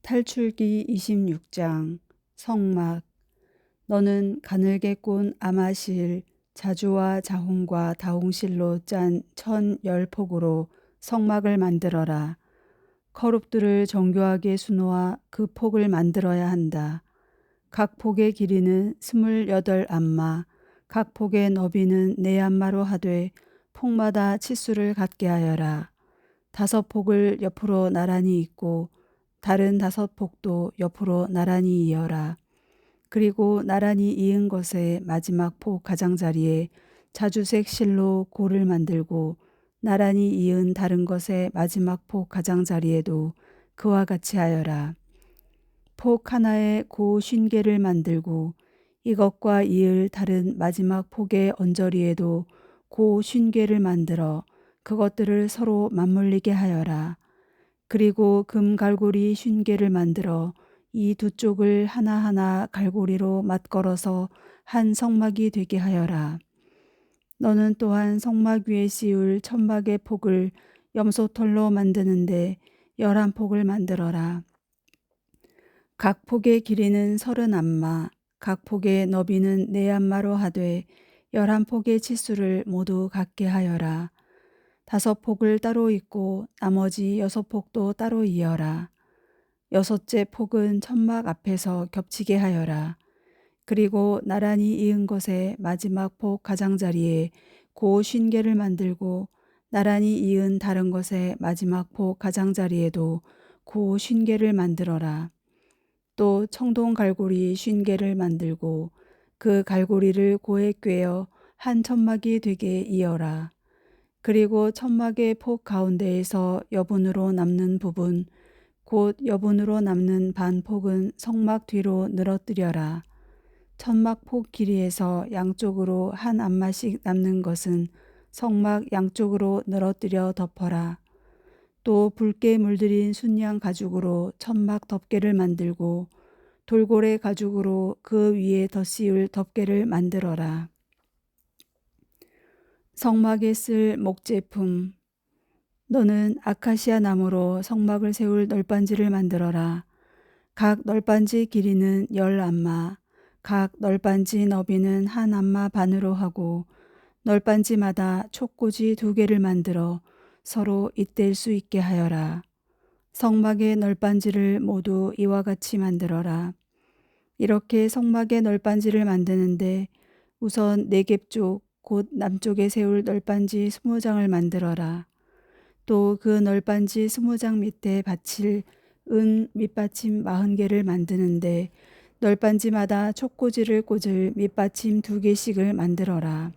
탈출기 26장 성막. 너는 가늘게 꼰 아마실 자주와 자홍과 다홍실로 짠 1010폭으로 성막을 만들어라. 커룹들을 정교하게 수놓아 그 폭을 만들어야 한다. 각 폭의 길이는 28안마, 각 폭의 너비는 4안마로 하되 폭마다 치수를 같게 하여라. 5폭을 옆으로 나란히 잇고 다른 5폭도 옆으로 나란히 이어라. 그리고 나란히 이은 것의 마지막 폭 가장자리에 자주색 실로 고를 만들고 나란히 이은 다른 것의 마지막 폭 가장자리에도 그와 같이 하여라. 폭 하나에 고 50개를 만들고 이것과 이을 다른 마지막 폭의 언저리에도 고 50개를 만들어 그것들을 서로 맞물리게 하여라. 그리고 금 갈고리 50개를 만들어 이 두 쪽을 하나하나 갈고리로 맞걸어서 한 성막이 되게 하여라. 너는 또한 성막 위에 씌울 천막의 폭을 염소털로 만드는데 11폭을 만들어라. 각 폭의 길이는 30안마, 각 폭의 너비는 4안마로 하되 11폭의 치수를 모두 같게 하여라. 5폭을 따로 잇고 나머지 6폭도 따로 이어라. 6째 폭은 천막 앞에서 겹치게 하여라. 그리고 나란히 이은 것의 마지막 폭 가장자리에 고 50개를 만들고 나란히 이은 다른 것의 마지막 폭 가장자리에도 고 50개를 만들어라. 또 청동 갈고리 50개를 만들고 그 갈고리를 고에 꿰어 한 천막이 되게 이어라. 그리고 천막의 폭 가운데에서 여분으로 남는 부분, 곧 여분으로 남는 반폭은 성막 뒤로 늘어뜨려라. 천막 폭 길이에서 양쪽으로 한 안마씩 남는 것은 성막 양쪽으로 늘어뜨려 덮어라. 또 붉게 물들인 순양 가죽으로 천막 덮개를 만들고 돌고래 가죽으로 그 위에 덧씌울 덮개를 만들어라. 성막에 쓸 목제품. 너는 아카시아 나무로 성막을 세울 널빤지를 만들어라. 각 널빤지 길이는 10안마, 각 널빤지 너비는 1안마 반으로 하고 널빤지마다 촉꽂이 2개를 만들어 서로 잇댈 수 있게 하여라. 성막의 널빤지를 모두 이와 같이 만들어라. 이렇게 성막의 널빤지를 만드는데 우선 네겝 쪽, 곧 남쪽에 세울 널빤지 20장을 만들어라. 또 그 널빤지 20장 밑에 받칠 은 밑받침 40개를 만드는데 널빤지마다 촉꽂이를 꽂을 밑받침 2개씩을 만들어라.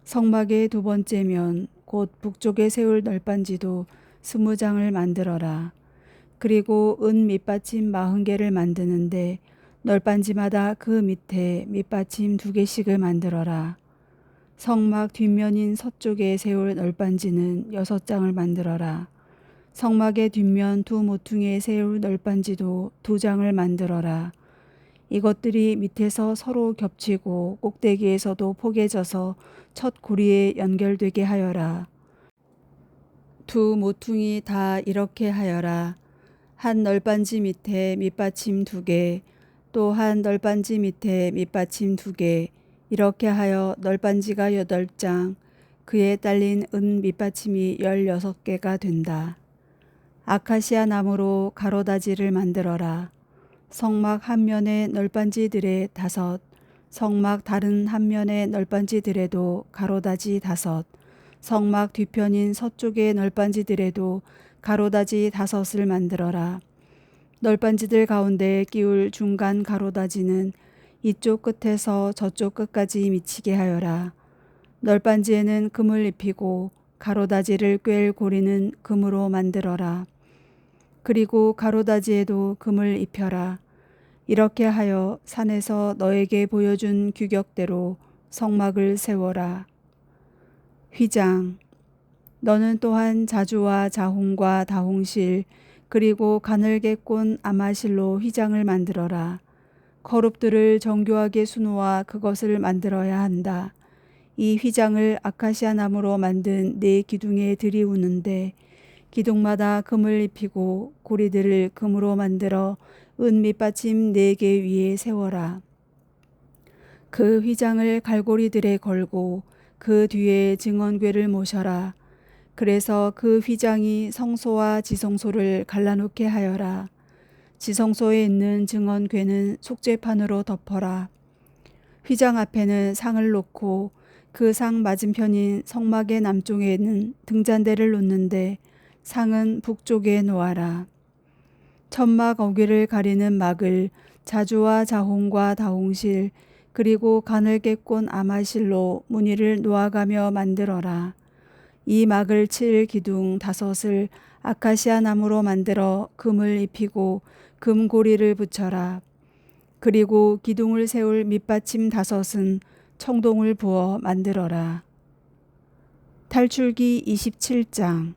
성막의 2번째 면, 곧 북쪽에 세울 널빤지도 20장을 만들어라. 그리고 은 밑받침 40개를 만드는데 널빤지마다 그 밑에 밑받침 2개씩을 만들어라. 성막 뒷면인 서쪽에 세울 널빤지는 6장을 만들어라. 성막의 뒷면 2 모퉁이에 세울 널빤지도 2장을 만들어라. 이것들이 밑에서 서로 겹치고 꼭대기에서도 포개져서 첫 고리에 연결되게 하여라. 2 모퉁이 다 이렇게 하여라. 한 널빤지 밑에 밑받침 2개, 또 한 널빤지 밑에 밑받침 2개, 이렇게 하여 널빤지가 8장, 그에 딸린 은 밑받침이 16개가 된다. 아카시아 나무로 가로다지를 만들어라. 성막 한 면의 널빤지들에 5, 성막 다른 한 면의 널빤지들에도 가로다지 5, 성막 뒤편인 서쪽의 널빤지들에도 가로다지 5을 만들어라. 널빤지들 가운데 끼울 중간 가로다지는 이쪽 끝에서 저쪽 끝까지 미치게 하여라. 널빤지에는 금을 입히고 가로다지를 꿰을 고리는 금으로 만들어라. 그리고 가로다지에도 금을 입혀라. 이렇게 하여 산에서 너에게 보여준 규격대로 성막을 세워라. 휘장. 너는 또한 자주와 자홍과 다홍실 그리고 가늘게 꼰 아마실로 휘장을 만들어라. 거룹들을 정교하게 수놓아 그것을 만들어야 한다. 이 휘장을 아카시아 나무로 만든 4 기둥에 들이우는데 기둥마다 금을 입히고 고리들을 금으로 만들어 은 밑받침 4개 위에 세워라. 그 휘장을 갈고리들에 걸고 그 뒤에 증언궤를 모셔라. 그래서 그 휘장이 성소와 지성소를 갈라놓게 하여라. 지성소에 있는 증언궤는 속죄판으로 덮어라. 휘장 앞에는 상을 놓고 그 상 맞은편인 성막의 남쪽에는 등잔대를 놓는데 상은 북쪽에 놓아라. 천막 어귀를 가리는 막을 자주와 자홍과 다홍실 그리고 가늘게 꼰 아마실로 무늬를 놓아가며 만들어라. 이 막을 칠 기둥 5을 아카시아 나무로 만들어 금을 입히고 금고리를 붙여라. 그리고 기둥을 세울 밑받침 5은 청동을 부어 만들어라. 탈출기 27장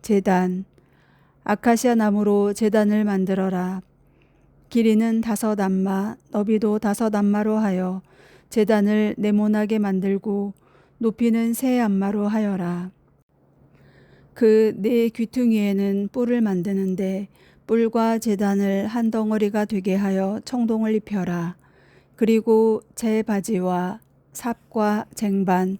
제단. 아카시아 나무로 제단을 만들어라. 길이는 5안마, 너비도 5안마로 하여 제단을 네모나게 만들고 높이는 3안마로 하여라. 그 4 귀퉁이에는 뿔을 만드는데 뿔과 제단을 한 덩어리가 되게 하여 청동을 입혀라. 그리고 제 바지와 삽과 쟁반,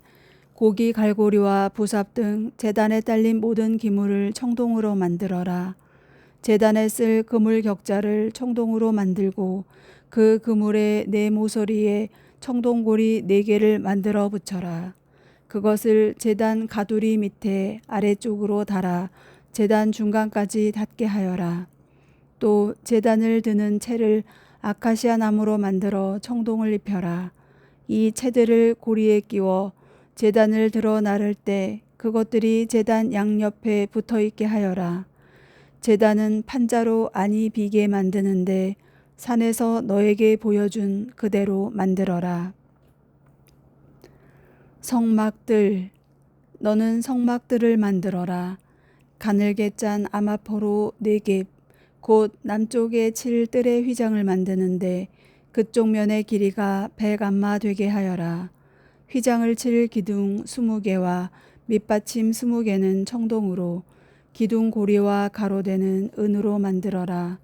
고기 갈고리와 부삽 등 제단에 딸린 모든 기물을 청동으로 만들어라. 제단에 쓸 그물 격자를 청동으로 만들고 그 그물의 4 모서리에 청동고리 4개를 만들어 붙여라. 그것을 제단 가두리 밑에 아래쪽으로 달아 제단 중간까지 닿게 하여라. 또 제단을 드는 채를 아카시아 나무로 만들어 청동을 입혀라. 이 채들을 고리에 끼워 제단을 들어 나를 때 그것들이 제단 양옆에 붙어 있게 하여라. 제단은 판자로 안이 비게 만드는데 산에서 너에게 보여준 그대로 만들어라. 성막들. 너는 성막들을 만들어라. 가늘게 짠 아마포로 4개 곧 남쪽에 칠 뜰의 휘장을 만드는데 그쪽 면의 길이가 100안마 되게 하여라. 휘장을 칠 기둥 20개와 밑받침 20개는 청동으로 기둥 고리와 가로대는 은으로 만들어라.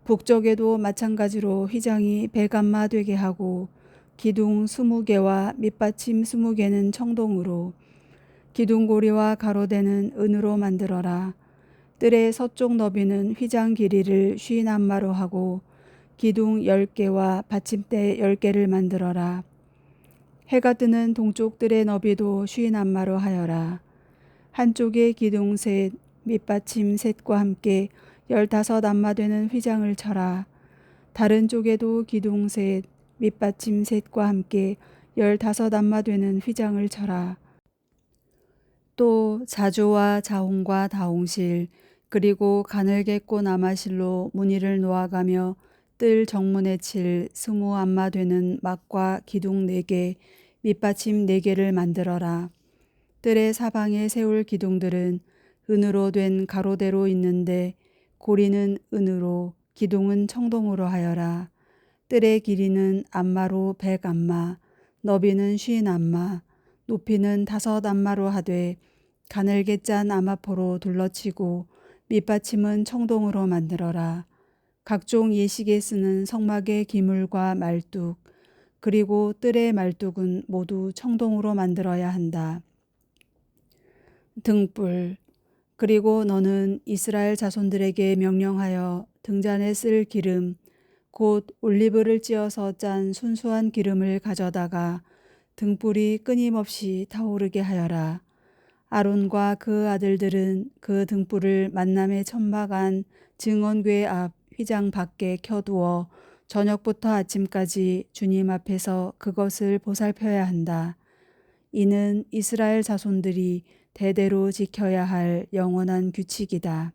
북쪽에도 마찬가지로 휘장이 100안마 되게 하고 기둥 20개와 밑받침 20개는 청동으로 기둥고리와 가로대는 은으로 만들어라. 뜰의 서쪽 너비는 휘장 길이를 50안마로 하고 기둥 10개와 받침대 10개를 만들어라. 해가 뜨는 동쪽 뜰의 너비도 50안마로 하여라. 한쪽에 기둥 셋, 밑받침 셋과 함께 15안마 되는 휘장을 쳐라. 다른 쪽에도 기둥 셋, 밑받침 셋과 함께 15안마 되는 휘장을 쳐라. 또 자주와 자홍과 다홍실 그리고 가늘게 꼰 아마실로 무늬를 놓아가며 뜰 정문에 칠 20안마 되는 막과 기둥 4개, 밑받침 4개를 만들어라. 뜰의 사방에 세울 기둥들은 은으로 된 가로대로 있는데 고리는 은으로 기둥은 청동으로 하여라. 뜰의 길이는 안마로 100안마, 너비는 50안마, 높이는 5안마로 하되 가늘게 짠 아마포로 둘러치고 밑받침은 청동으로 만들어라. 각종 예식에 쓰는 성막의 기물과 말뚝 그리고 뜰의 말뚝은 모두 청동으로 만들어야 한다. 등불. 그리고 너는 이스라엘 자손들에게 명령하여 등잔에 쓸 기름 곧 올리브를 찧어서 짠 순수한 기름을 가져다가 등불이 끊임없이 타오르게 하여라. 아론과 그 아들들은 그 등불을 만남의 천막 안 증언궤 앞 휘장 밖에 켜두어 저녁부터 아침까지 주님 앞에서 그것을 보살펴야 한다. 이는 이스라엘 자손들이 대대로 지켜야 할 영원한 규칙이다.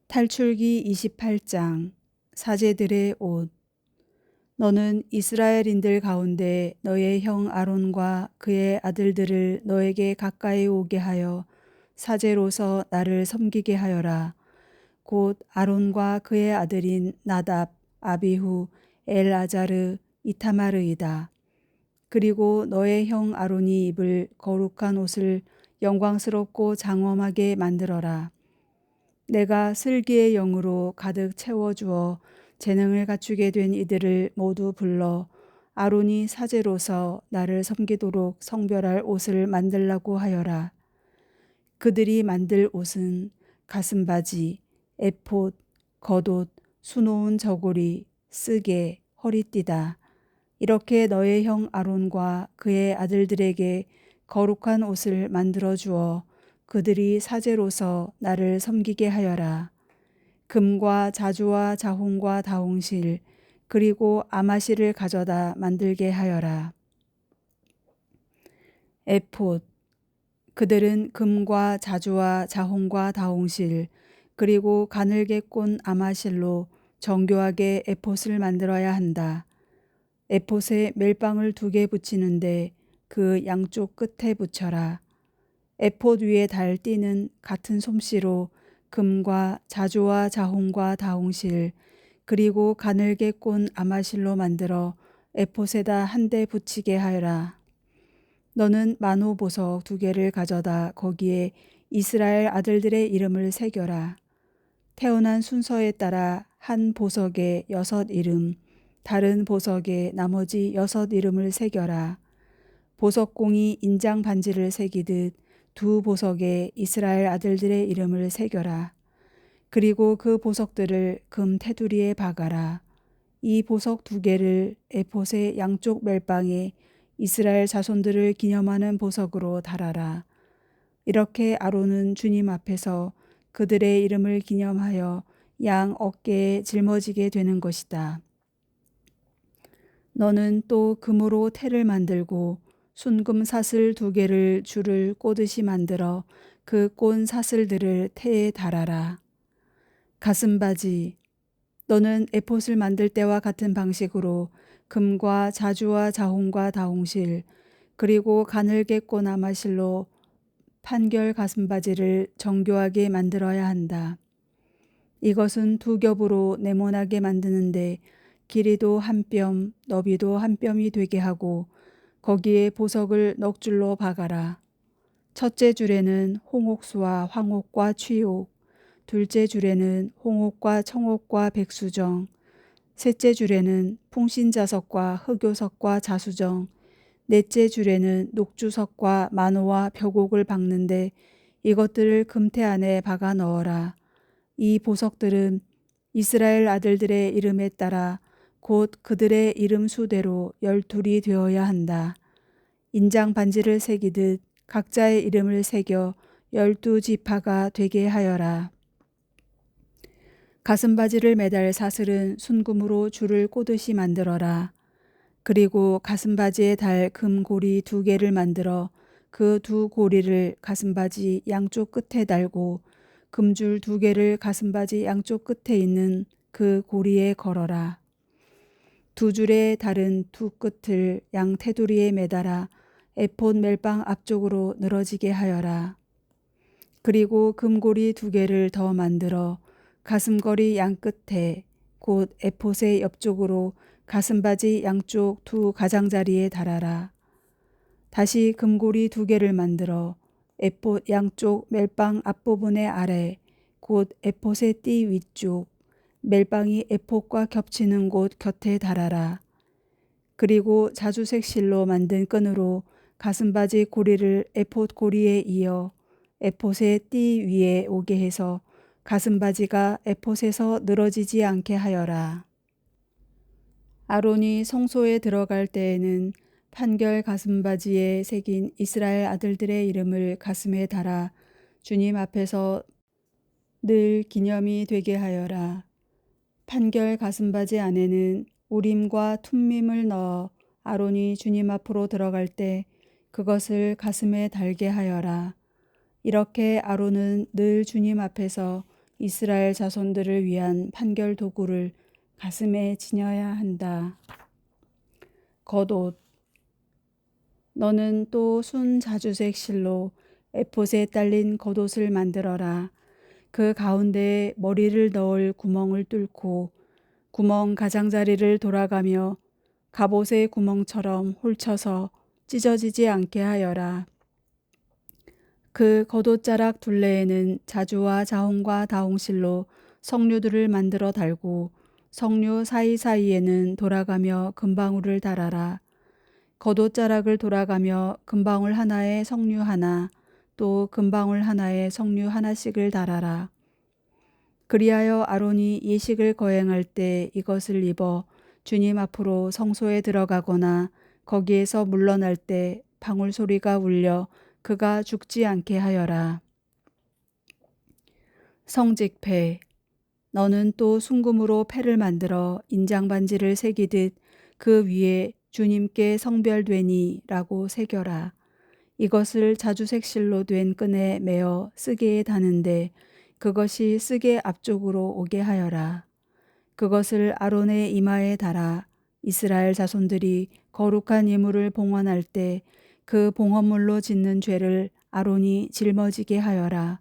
탈출기 28장 사제들의 옷. 너는 이스라엘인들 가운데 너의 형 아론과 그의 아들들을 너에게 가까이 오게 하여 사제로서 나를 섬기게 하여라. 곧 아론과 그의 아들인 나답, 아비후, 엘아자르, 이타마르이다. 그리고 너의 형 아론이 입을 거룩한 옷을 영광스럽고 장엄하게 만들어라. 내가 슬기의 영으로 가득 채워주어 재능을 갖추게 된 이들을 모두 불러 아론이 사제로서 나를 섬기도록 성별할 옷을 만들라고 하여라. 그들이 만들 옷은 가슴바지, 에폿, 겉옷, 수놓은 저고리, 쓰개, 허리띠다. 이렇게 너의 형 아론과 그의 아들들에게 거룩한 옷을 만들어 주어 그들이 사제로서 나를 섬기게 하여라. 금과 자주와 자홍과 다홍실 그리고 아마실을 가져다 만들게 하여라. 에폿 그들은 금과 자주와 자홍과 다홍실 그리고 가늘게 꼰 아마실로 정교하게 에폿을 만들어야 한다. 에폿에 멜빵을 2개 붙이는데 그 양쪽 끝에 붙여라. 에폿 위에 달 띠는 같은 솜씨로 금과 자주와 자홍과 다홍실 그리고 가늘게 꼰 아마실로 만들어 에폿에다 한 대 붙이게 하여라. 너는 만호 보석 2개를 가져다 거기에 이스라엘 아들들의 이름을 새겨라. 태어난 순서에 따라 한 보석에 6 이름, 다른 보석에 나머지 6 이름을 새겨라. 보석공이 인장 반지를 새기듯 2 보석에 이스라엘 아들들의 이름을 새겨라. 그리고 그 보석들을 금 테두리에 박아라. 이 보석 2개를 에폿의 양쪽 멜빵에 이스라엘 자손들을 기념하는 보석으로 달아라. 이렇게 아론은 주님 앞에서 그들의 이름을 기념하여 양 어깨에 짊어지게 되는 것이다. 너는 또 금으로 태를 만들고 순금 사슬 2개를 줄을 꼬듯이 만들어 그 꼰 사슬들을 태에 달아라. 가슴바지 너는 에폿을 만들 때와 같은 방식으로 금과 자주와 자홍과 다홍실 그리고 가늘게 꼰 아마실로 판결 가슴바지를 정교하게 만들어야 한다. 이것은 2 겹으로 네모나게 만드는데 길이도 1뼘, 너비도 1뼘이 되게 하고 거기에 보석을 넉 줄로 박아라. 첫째 줄에는 홍옥수와 황옥과 취옥, 둘째 줄에는 홍옥과 청옥과 백수정, 셋째 줄에는 풍신자석과 흑요석과 자수정, 넷째 줄에는 녹주석과 만호와 벽옥을 박는데 이것들을 금태 안에 박아 넣어라. 이 보석들은 이스라엘 아들들의 이름에 따라 곧 그들의 이름 수대로 12이 되어야 한다. 인장 반지를 새기듯 각자의 이름을 새겨 12지파가 되게 하여라. 가슴바지를 매달 사슬은 순금으로 줄을 꼬듯이 만들어라. 그리고 가슴바지에 달 금고리 2개를 만들어 그 2 고리를 가슴바지 양쪽 끝에 달고 금줄 2개를 가슴바지 양쪽 끝에 있는 그 고리에 걸어라. 2 줄의 다른 2 끝을 양 테두리에 매달아 에폿 멜빵 앞쪽으로 늘어지게 하여라. 그리고 금고리 2개를 더 만들어 가슴걸이 양 끝에 곧 에폿의 옆쪽으로 가슴바지 양쪽 2 가장자리에 달아라. 다시 금고리 2개를 만들어 에폿 양쪽 멜빵 앞부분의 아래 곧 에폿의 띠 위쪽 멜빵이 에폿과 겹치는 곳 곁에 달아라. 그리고 자주색 실로 만든 끈으로 가슴바지 고리를 에폿 고리에 이어 에폿의 띠 위에 오게 해서 가슴바지가 에폿에서 늘어지지 않게 하여라. 아론이 성소에 들어갈 때에는 판결 가슴바지에 새긴 이스라엘 아들들의 이름을 가슴에 달아 주님 앞에서 늘 기념이 되게 하여라. 판결 가슴바지 안에는 우림과 툼밈을 넣어 아론이 주님 앞으로 들어갈 때 그것을 가슴에 달게 하여라. 이렇게 아론은 늘 주님 앞에서 이스라엘 자손들을 위한 판결 도구를 가슴에 지녀야 한다. 겉옷 너는 또 순자주색 실로 에폿에 딸린 겉옷을 만들어라. 그 가운데에 머리를 넣을 구멍을 뚫고 구멍 가장자리를 돌아가며 갑옷의 구멍처럼 홀쳐서 찢어지지 않게 하여라. 그 겉옷자락 둘레에는 자주와 자홍과 다홍실로 석류들을 만들어 달고 석류 사이사이에는 돌아가며 금방울을 달아라. 겉옷자락을 돌아가며 금방울 하나에 석류 하나, 또 금방울 하나에 석류 하나씩을 달아라. 그리하여 아론이 예식을 거행할 때 이것을 입어 주님 앞으로 성소에 들어가거나 거기에서 물러날 때 방울 소리가 울려 그가 죽지 않게 하여라. 성직패. 너는 또 순금으로 패를 만들어 인장반지를 새기듯 그 위에 주님께 성별되니 라고 새겨라. 이것을 자주색 실로 된 끈에 매어 쓰개에 다는데 그것이 쓰개 앞쪽으로 오게 하여라. 그것을 아론의 이마에 달아 이스라엘 자손들이 거룩한 예물을 봉헌할 때 그 봉헌물로 짓는 죄를 아론이 짊어지게 하여라.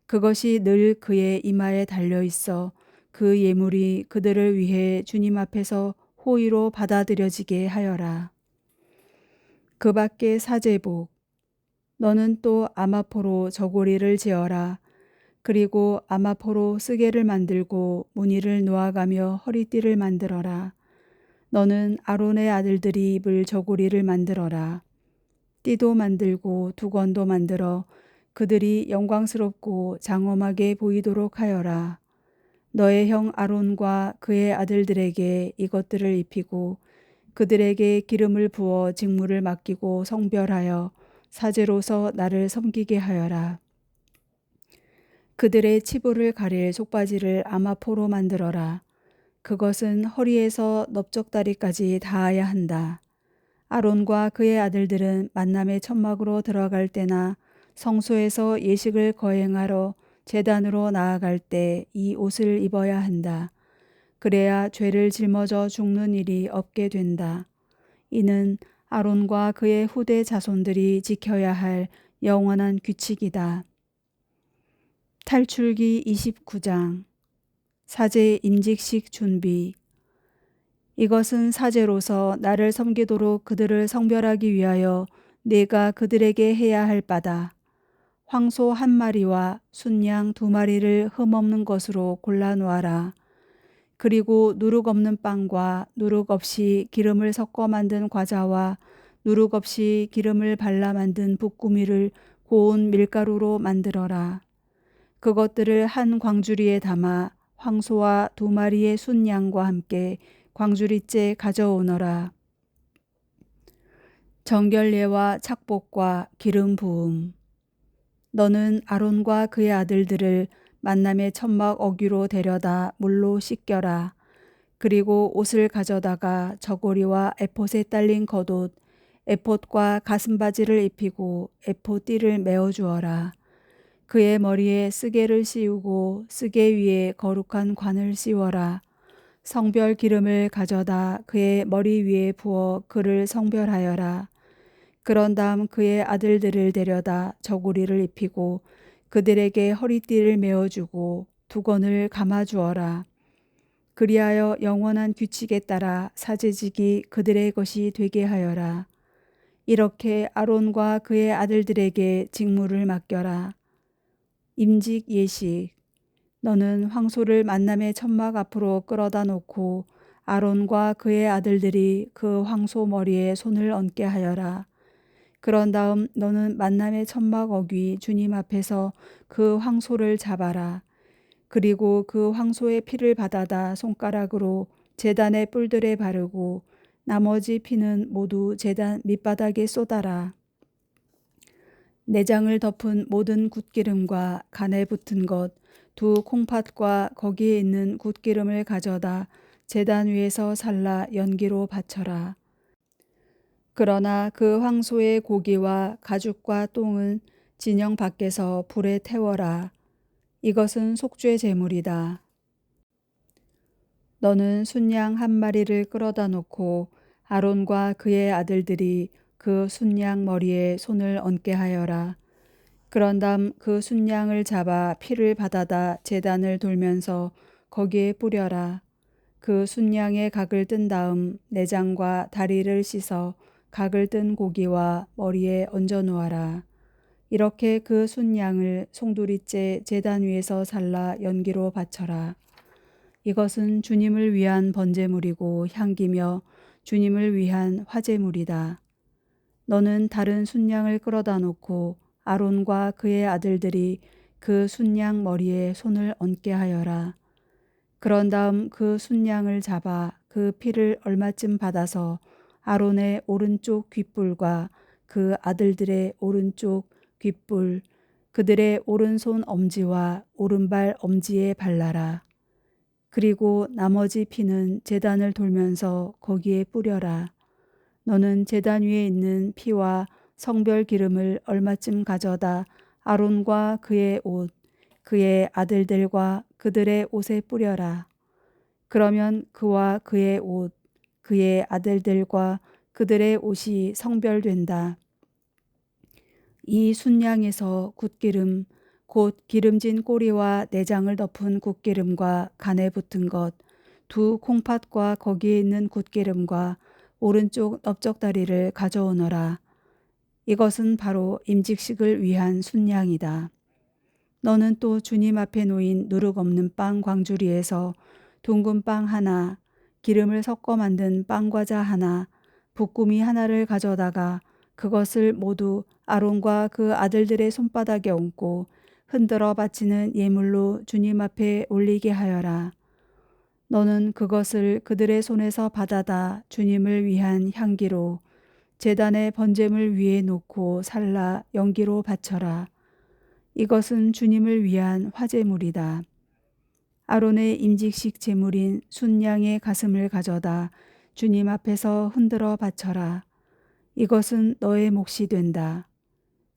그것이 늘 그의 이마에 달려 있어 그 예물이 그들을 위해 주님 앞에서 호의로 받아들여지게 하여라. 그 밖에 사제복. 너는 또 아마포로 저고리를 지어라. 그리고 아마포로 쓰개를 만들고 무늬를 놓아가며 허리띠를 만들어라. 너는 아론의 아들들이 입을 저고리를 만들어라. 띠도 만들고 두건도 만들어 그들이 영광스럽고 장엄하게 보이도록 하여라. 너의 형 아론과 그의 아들들에게 이것들을 입히고 그들에게 기름을 부어 직무를 맡기고 성별하여 사제로서 나를 섬기게 하여라. 그들의 치부를 가릴 속바지를 아마포로 만들어라. 그것은 허리에서 넓적다리까지 닿아야 한다. 아론과 그의 아들들은 만남의 천막으로 들어갈 때나 성소에서 예식을 거행하러 제단으로 나아갈 때 이 옷을 입어야 한다. 그래야 죄를 짊어져 죽는 일이 없게 된다. 이는 아론과 그의 후대 자손들이 지켜야 할 영원한 규칙이다. 탈출기 29장. 사제 임직식 준비. 이것은 사제로서 나를 섬기도록 그들을 성별하기 위하여 내가 그들에게 해야 할 바다. 황소 1마리와 순양 2마리를 흠없는 것으로 골라 놓아라. 그리고 누룩 없는 빵과 누룩 없이 기름을 섞어 만든 과자와 누룩 없이 기름을 발라 만든 붓구미를 고운 밀가루로 만들어라. 그것들을 한 광주리에 담아 황소와 2마리의 순양과 함께 광주리째 가져오너라. 정결례와 착복과 기름 부음. 너는 아론과 그의 아들들을 만남의 천막 어귀로 데려다 물로 씻겨라. 그리고 옷을 가져다가 저고리와 에봇에 딸린 겉옷, 에봇과 가슴바지를 입히고 에봇 띠를 메어주어라. 그의 머리에 쓰개를 씌우고 쓰개 위에 거룩한 관을 씌워라. 성별 기름을 가져다 그의 머리 위에 부어 그를 성별하여라. 그런 다음 그의 아들들을 데려다 저고리를 입히고 그들에게 허리띠를 메어주고 두건을 감아주어라. 그리하여 영원한 규칙에 따라 사제직이 그들의 것이 되게 하여라. 이렇게 아론과 그의 아들들에게 직무를 맡겨라. 임직 예식. 너는 황소를 만남의 천막 앞으로 끌어다 놓고 아론과 그의 아들들이 그 황소 머리에 손을 얹게 하여라. 그런 다음 너는 만남의 천막 어귀 주님 앞에서 그 황소를 잡아라. 그리고 그 황소의 피를 받아다 손가락으로 제단의 뿔들에 바르고 나머지 피는 모두 제단 밑바닥에 쏟아라. 내장을 덮은 모든 굿기름과 간에 붙은 것, 2콩팥과 거기에 있는 굿기름을 가져다 제단 위에서 살라 연기로 바쳐라. 그러나 그 황소의 고기와 가죽과 똥은 진영 밖에서 불에 태워라. 이것은 속죄 제물이다. 너는 순양 1마리를 끌어다 놓고 아론과 그의 아들들이 그 순양 머리에 손을 얹게 하여라. 그런 다음 그 순양을 잡아 피를 받아다 제단을 돌면서 거기에 뿌려라. 그 순양의 각을 뜬 다음 내장과 다리를 씻어 각을 뜬 고기와 머리에 얹어 놓아라. 이렇게 그 순양을 송두리째 제단 위에서 살라 연기로 바쳐라. 이것은 주님을 위한 번제물이고 향기며 주님을 위한 화제물이다. 너는 다른 순양을 끌어다 놓고 아론과 그의 아들들이 그 순양 머리에 손을 얹게 하여라. 그런 다음 그 순양을 잡아 그 피를 얼마쯤 받아서 아론의 오른쪽 귓불과 그 아들들의 오른쪽 귓불, 그들의 오른손 엄지와 오른발 엄지에 발라라. 그리고 나머지 피는 제단을 돌면서 거기에 뿌려라. 너는 제단 위에 있는 피와 성별 기름을 얼마쯤 가져다 아론과 그의 옷, 그의 아들들과 그들의 옷에 뿌려라. 그러면 그와 그의 옷, 그의 아들들과 그들의 옷이 성별된다. 이 순양에서 굿기름, 곧 기름진 꼬리와 내장을 덮은 굿기름과 간에 붙은 것, 두 콩팥과 거기에 있는 굿기름과 오른쪽 넓적다리를 가져오너라. 이것은 바로 임직식을 위한 순양이다. 너는 또 주님 앞에 놓인 누룩 없는 빵 광주리에서 둥근 빵 하나, 기름을 섞어 만든 빵과자 하나, 볶음이 하나를 가져다가 그것을 모두 아론과 그 아들들의 손바닥에 얹고 흔들어 바치는 예물로 주님 앞에 올리게 하여라. 너는 그것을 그들의 손에서 받아다 주님을 위한 향기로 제단의 번제물 위에 놓고 살라 연기로 바쳐라. 이것은 주님을 위한 화제물이다. 아론의 임직식 제물인 순양의 가슴을 가져다 주님 앞에서 흔들어 바쳐라. 이것은 너의 몫이 된다.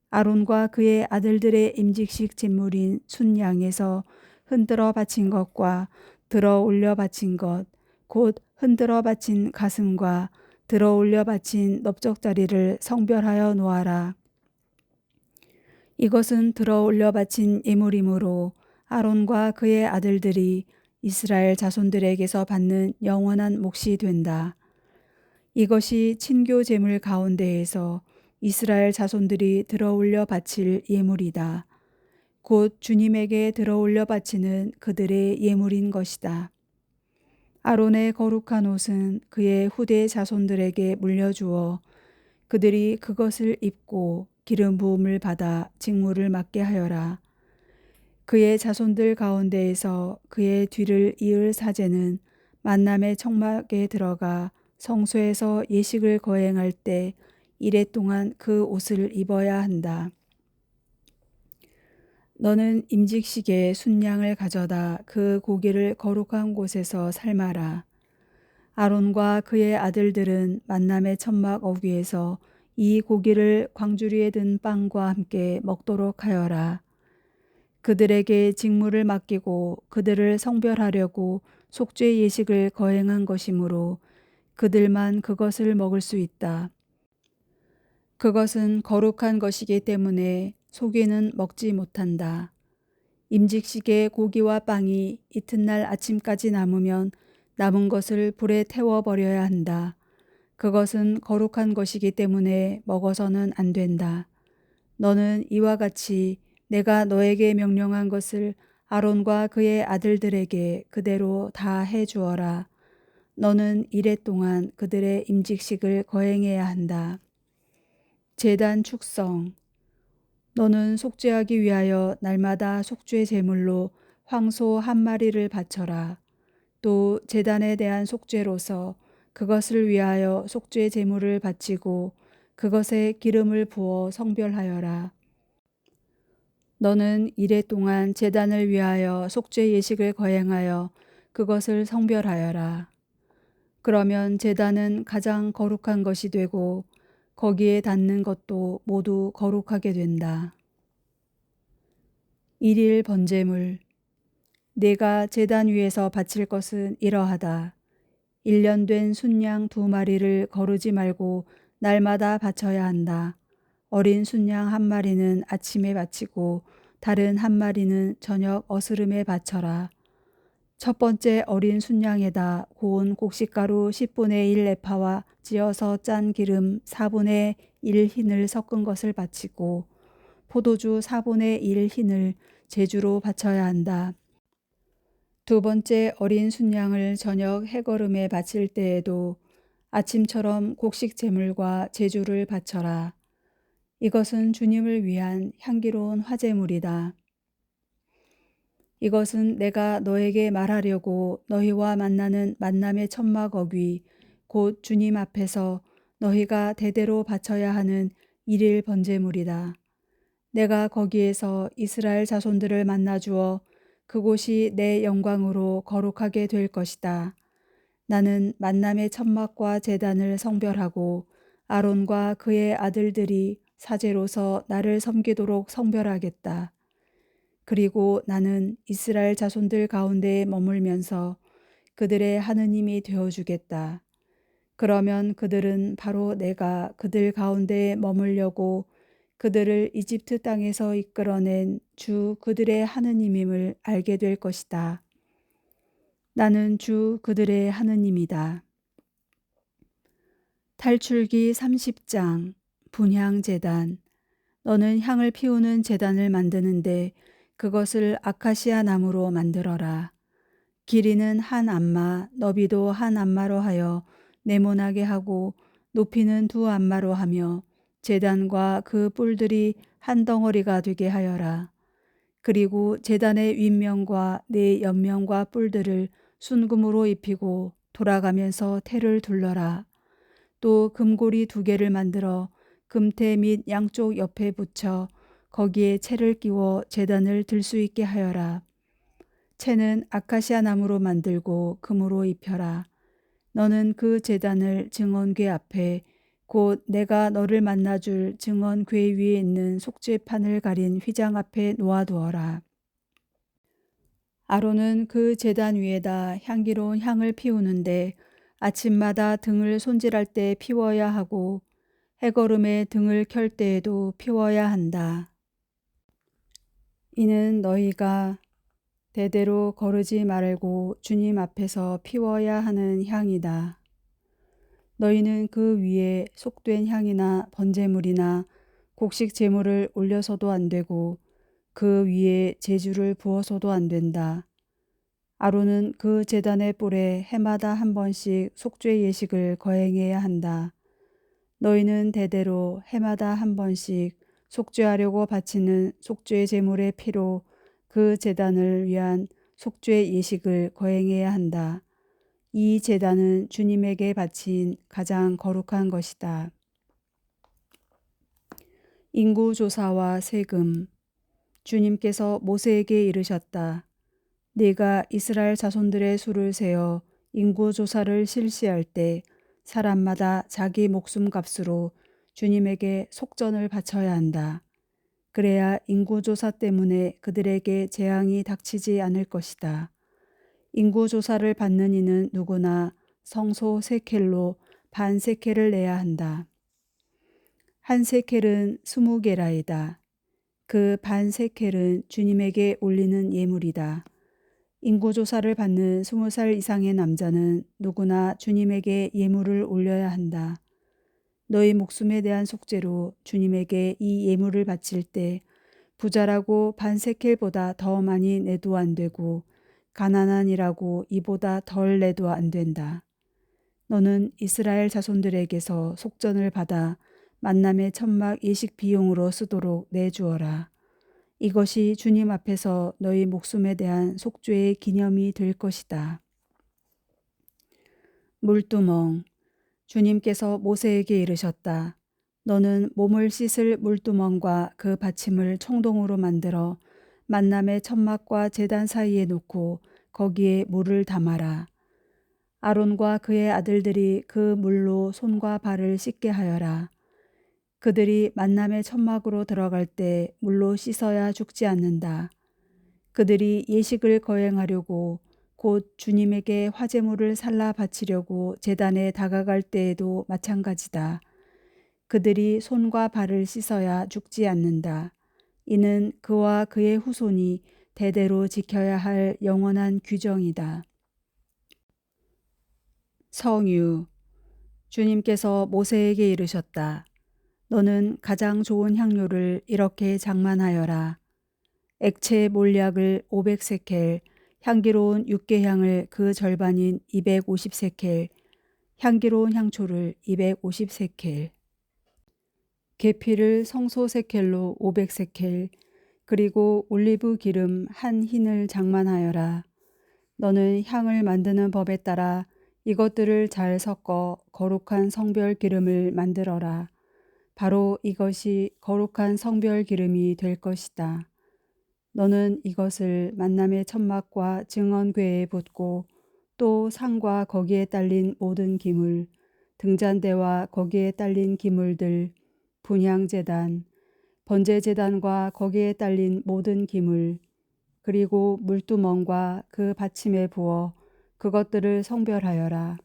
아론과 그의 아들들의 임직식 제물인 순양에서 흔들어 바친 것과 들어 올려 바친 것, 곧 흔들어 바친 가슴과 들어 올려 바친 넓적다리를 성별하여 놓아라. 이것은 들어 올려 바친 예물이므로 아론과 그의 아들들이 이스라엘 자손들에게서 받는 영원한 몫이 된다. 이것이 친교 제물 가운데에서 이스라엘 자손들이 들어 올려 바칠 예물이다. 곧 주님에게 들어 올려 바치는 그들의 예물인 것이다. 아론의 거룩한 옷은 그의 후대 자손들에게 물려주어 그들이 그것을 입고 기름 부음을 받아 직무를 맡게 하여라. 그의 자손들 가운데에서 그의 뒤를 이을 사제는 만남의 청막에 들어가 성소에서 예식을 거행할 때 이레 동안 그 옷을 입어야 한다. 너는 임직식에 순양을 가져다 그 고기를 거룩한 곳에서 삶아라. 아론과 그의 아들들은 만남의 천막 어귀에서 이 고기를 광주리에 든 빵과 함께 먹도록 하여라. 그들에게 직무를 맡기고 그들을 성별하려고 속죄 예식을 거행한 것이므로 그들만 그것을 먹을 수 있다. 그것은 거룩한 것이기 때문에 소귀는 먹지 못한다. 임직식의 고기와 빵이 이튿날 아침까지 남으면 남은 것을 불에 태워버려야 한다. 그것은 거룩한 것이기 때문에 먹어서는 안 된다. 너는 이와 같이 내가 너에게 명령한 것을 아론과 그의 아들들에게 그대로 다 해주어라. 너는 이레 동안 그들의 임직식을 거행해야 한다. 제단 축성. 너는 속죄하기 위하여 날마다 속죄 제물로 황소 한 마리를 바쳐라. 또 제단에 대한 속죄로서 그것을 위하여 속죄 제물을 바치고 그것에 기름을 부어 성별하여라. 너는 이레 동안 제단을 위하여 속죄 예식을 거행하여 그것을 성별하여라. 그러면 제단은 가장 거룩한 것이 되고 거기에 닿는 것도 모두 거룩하게 된다. 일일 번제물. 내가 제단 위에서 바칠 것은 이러하다. 1년 된 순양 2마리를 거르지 말고 날마다 바쳐야 한다. 어린 순양 1마리는 아침에 바치고 다른 1마리는 저녁 어스름에 바쳐라. 첫 번째 어린 순양에다 고운 곡식가루 10분의 1 에파와 찌어서 짠 기름 4분의 1 흰을 섞은 것을 바치고 포도주 4분의 1 흰을 제주로 바쳐야 한다. 두 번째 어린 순양을 저녁 해거름에 바칠 때에도 아침처럼 곡식 제물과 제주를 바쳐라. 이것은 주님을 위한 향기로운 화제물이다. 이것은 내가 너에게 말하려고 너희와 만나는 만남의 천막 어귀 곧 주님 앞에서 너희가 대대로 바쳐야 하는 일일 번제물이다. 내가 거기에서 이스라엘 자손들을 만나 주어 그곳이 내 영광으로 거룩하게 될 것이다. 나는 만남의 천막과 제단을 성별하고 아론과 그의 아들들이 사제로서 나를 섬기도록 성별하겠다. 그리고 나는 이스라엘 자손들 가운데에 머물면서 그들의 하느님이 되어주겠다. 그러면 그들은 바로 내가 그들 가운데에 머물려고 그들을 이집트 땅에서 이끌어낸 주 그들의 하느님임을 알게 될 것이다. 나는 주 그들의 하느님이다. 탈출기 30장 분향제단. 너는 향을 피우는 제단을 만드는데 그것을 아카시아 나무로 만들어라. 길이는 한 안마, 너비도 한 안마로 하여 네모나게 하고 높이는 2안마로 하며 제단과 그 뿔들이 한 덩어리가 되게 하여라. 그리고 제단의 윗면과 네 옆면과 뿔들을 순금으로 입히고 돌아가면서 테를 둘러라. 또 금고리 2개를 만들어 금테 및 양쪽 옆에 붙여 거기에 채를 끼워 제단을 들 수 있게 하여라. 채는 아카시아 나무로 만들고 금으로 입혀라. 너는 그 제단을 증언궤 앞에 곧 내가 너를 만나줄 증언궤 위에 있는 속죄판을 가린 휘장 앞에 놓아두어라. 아론은 그 제단 위에다 향기로운 향을 피우는데 아침마다 등을 손질할 때 피워야 하고 해거름에 등을 켤 때에도 피워야 한다. 이는 너희가 대대로 거르지 말고 주님 앞에서 피워야 하는 향이다. 너희는 그 위에 속된 향이나 번제물이나 곡식 제물을 올려서도 안 되고 그 위에 제주를 부어서도 안 된다. 아론은 그 제단의 뿔에 해마다 한 번씩 속죄 예식을 거행해야 한다. 너희는 대대로 해마다 한 번씩 속죄하려고 바치는 속죄 제물의 피로 그 제단을 위한 속죄 예식을 거행해야 한다. 이 제단은 주님에게 바친 가장 거룩한 것이다. 인구조사와 세금. 주님께서 모세에게 이르셨다. 네가 이스라엘 자손들의 수를 세어 인구조사를 실시할 때 사람마다 자기 목숨 값으로 주님에게 속전을 바쳐야 한다. 그래야 인구조사 때문에 그들에게 재앙이 닥치지 않을 것이다. 인구조사를 받는 이는 누구나 성소 세켈로 반 세켈을 내야 한다. 한 세켈은 20게라이다. 그 반 세켈은 주님에게 올리는 예물이다. 인구조사를 받는 20살 이상의 남자는 누구나 주님에게 예물을 올려야 한다. 너희 목숨에 대한 속죄로 주님에게 이 예물을 바칠 때 부자라고 반 세켈보다 더 많이 내도 안 되고 가난한이라고 이보다 덜 내도 안 된다. 너는 이스라엘 자손들에게서 속전을 받아 만남의 천막 예식 비용으로 쓰도록 내주어라. 이것이 주님 앞에서 너희 목숨에 대한 속죄의 기념이 될 것이다. 물두멍. 주님께서 모세에게 이르셨다. 너는 몸을 씻을 물두멍과 그 받침을 청동으로 만들어 만남의 천막과 제단 사이에 놓고 거기에 물을 담아라. 아론과 그의 아들들이 그 물로 손과 발을 씻게 하여라. 그들이 만남의 천막으로 들어갈 때 물로 씻어야 죽지 않는다. 그들이 예식을 거행하려고 곧 주님에게 화제물을 살라 바치려고 제단에 다가갈 때에도 마찬가지다. 그들이 손과 발을 씻어야 죽지 않는다. 이는 그와 그의 후손이 대대로 지켜야 할 영원한 규정이다. 성유. 주님께서 모세에게 이르셨다. 너는 가장 좋은 향료를 이렇게 장만하여라. 액체 몰약을 500세켈, 향기로운 육개향을 그 절반인 250세켈, 향기로운 향초를 250세켈, 계피를 성소세켈로 500세켈, 그리고 올리브 기름 한 흰을 장만하여라. 너는 향을 만드는 법에 따라 이것들을 잘 섞어 거룩한 성별 기름을 만들어라. 바로 이것이 거룩한 성별 기름이 될 것이다. 너는 이것을 만남의 천막과 증언궤에 붓고 또 상과 거기에 딸린 모든 기물, 등잔대와 거기에 딸린 기물들, 분향제단, 번제제단과 거기에 딸린 모든 기물, 그리고 물두멍과 그 받침에 부어 그것들을 성별하여라.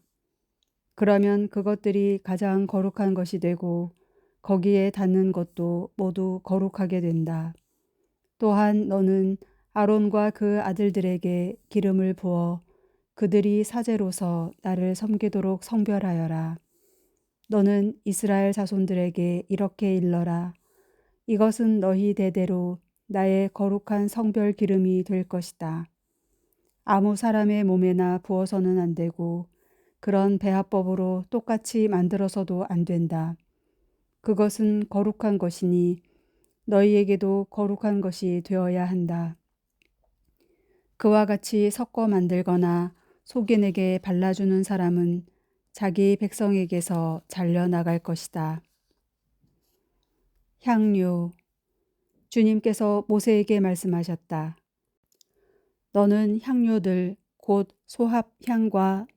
그러면 그것들이 가장 거룩한 것이 되고 거기에 닿는 것도 모두 거룩하게 된다. 또한 너는 아론과 그 아들들에게 기름을 부어 그들이 사제로서 나를 섬기도록 성별하여라. 너는 이스라엘 자손들에게 이렇게 일러라. 이것은 너희 대대로 나의 거룩한 성별 기름이 될 것이다. 아무 사람의 몸에나 부어서는 안 되고 그런 배합법으로 똑같이 만들어서도 안 된다. 그것은 거룩한 것이니 너희에게도 거룩한 것이 되어야 한다. 그와 같이 섞어 만들거나 속인에게 발라주는 사람은 자기 백성에게서 잘려나갈 것이다. 향료. 주님께서 모세에게 말씀하셨다. 너는 향료들 곧 소합향과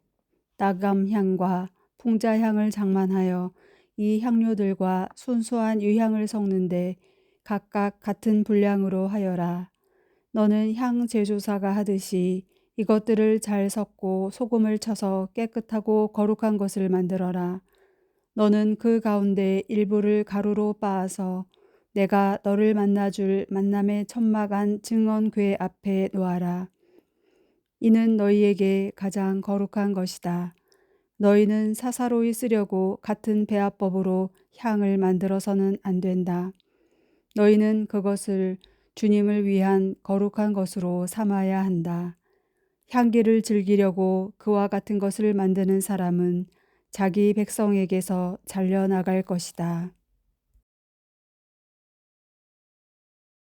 나감향과 풍자향을 장만하여 이 향료들과 순수한 유향을 섞는데 각각 같은 분량으로 하여라. 너는 향 제조사가 하듯이 이것들을 잘 섞고 소금을 쳐서 깨끗하고 거룩한 것을 만들어라. 너는 그 가운데 일부를 가루로 빻아서 내가 너를 만나줄 만남의 천막 안 증언궤 앞에 놓아라. 이는 너희에게 가장 거룩한 것이다. 너희는 사사로이 쓰려고 같은 배합법으로 향을 만들어서는 안 된다. 너희는 그것을 주님을 위한 거룩한 것으로 삼아야 한다. 향기를 즐기려고 그와 같은 것을 만드는 사람은 자기 백성에게서 잘려나갈 것이다.